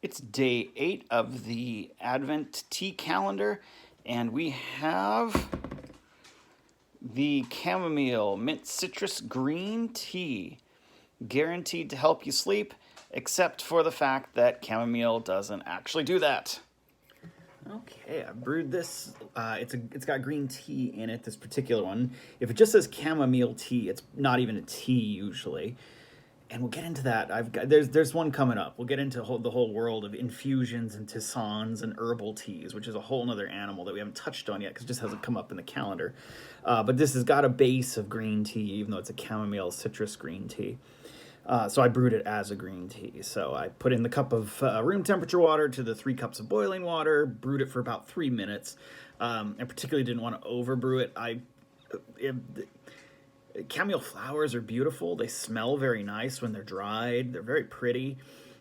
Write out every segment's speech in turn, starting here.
It's day 8 of the Advent tea calendar, and we have the chamomile mint citrus green tea, guaranteed to help you sleep, except for the fact that chamomile doesn't actually do that. Okay, I brewed this. It's got green tea in it. This particular one. If it just says chamomile tea, it's not even a tea usually. And we'll get into that. There's one coming up. We'll get into the whole world of infusions and tisanes and herbal teas, which is a whole other animal that we haven't touched on yet because it just hasn't come up in the calendar. But this has got a base of green tea, even though it's a chamomile citrus green tea. So I brewed it as a green tea. So I put in the cup of room temperature water to the 3 cups of boiling water, brewed it for about 3 minutes. I particularly didn't want to overbrew it. Chamomile flowers are beautiful. They smell very nice when they're dried. They're very pretty.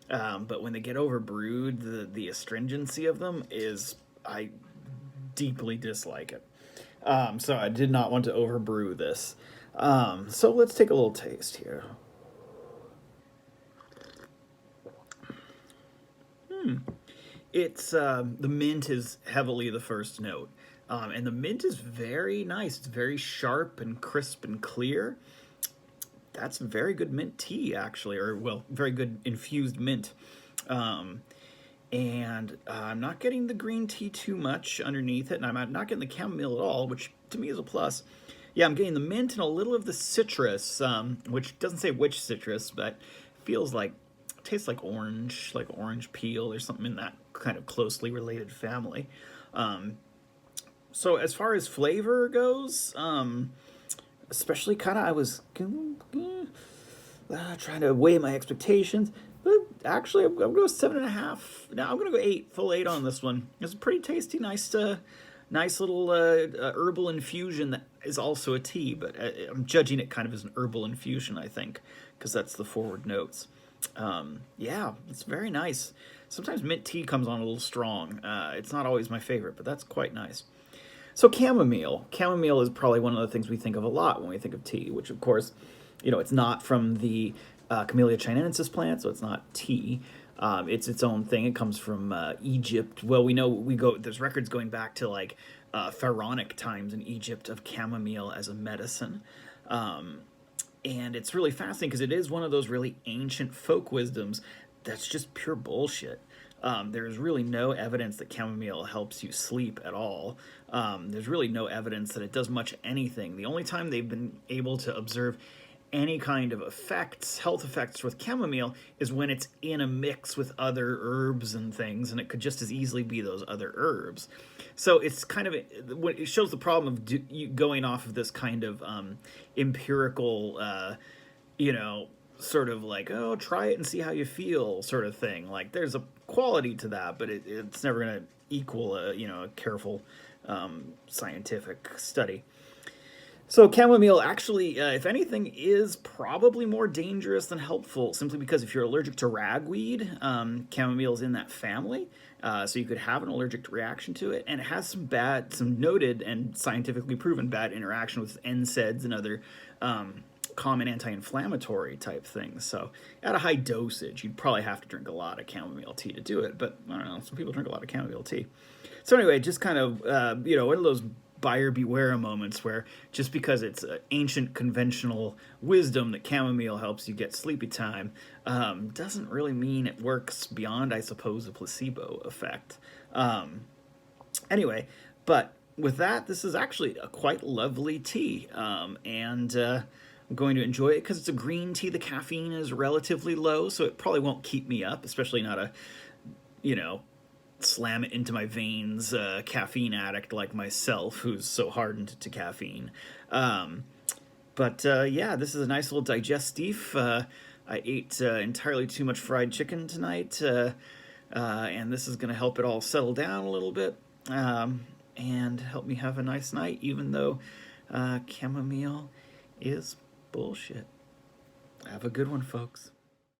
But when they get overbrewed, the astringency of them I deeply dislike it. So I did not want to overbrew this. So let's take a little taste here. It's the mint is heavily the first note. And the mint is very nice. It's very sharp and crisp and clear. That's very good mint tea, actually, or, well, very good infused mint. And I'm not getting the green tea too much underneath it, and I'm not getting the chamomile at all, which to me is a plus. Yeah, I'm getting the mint and a little of the citrus, which doesn't say which citrus, but feels like, tastes like orange peel or something in that kind of closely related family. So as far as flavor goes, especially kind of, I was trying to weigh my expectations. But actually, I'm going to go 7.5. Now I'm going to go 8, full 8 on this one. It's a pretty tasty, nice little herbal infusion that is also a tea, but I'm judging it kind of as an herbal infusion, I think, because that's the forward notes. Yeah, it's very nice. Sometimes mint tea comes on a little strong. It's not always my favorite, but that's quite nice. So chamomile. Chamomile is probably one of the things we think of a lot when we think of tea, which of course, it's not from the Camellia chinensis plant, so it's not tea. It's its own thing. It comes from Egypt. Well, there's records going back to like pharaonic times in Egypt of chamomile as a medicine. And it's really fascinating because it is one of those really ancient folk wisdoms that's just pure bullshit. There's really no evidence that chamomile helps you sleep at all. There's really no evidence that it does much anything. The only time they've been able to observe any kind of health effects with chamomile is when it's in a mix with other herbs and things, and it could just as easily be those other herbs. So it's kind of, it shows the problem of going off of this kind of empirical, sort of like, oh, try it and see how you feel sort of thing. Like, there's a quality to that, but it's never going to equal a careful scientific study. So chamomile actually, if anything, is probably more dangerous than helpful, simply because if you're allergic to ragweed, chamomile is in that family, so you could have an allergic reaction to it, and it has some noted and scientifically proven bad interaction with NSAIDs and other common anti-inflammatory type things. So at a high dosage, you'd probably have to drink a lot of chamomile tea to do it, but I don't know, some people drink a lot of chamomile tea. So anyway, just kind of, one of those buyer beware moments where just because it's ancient conventional wisdom that chamomile helps you get sleepy time doesn't really mean it works beyond, I suppose, a placebo effect. Anyway, but with that, this is actually a quite lovely tea, and I'm going to enjoy it because it's a green tea. The caffeine is relatively low, so it probably won't keep me up, especially not a, slam it into my veins caffeine addict like myself, who's so hardened to caffeine. But yeah, this is a nice little digestif. I ate entirely too much fried chicken tonight, and this is going to help it all settle down a little bit and help me have a nice night, even though chamomile is bullshit. Have a good one, folks.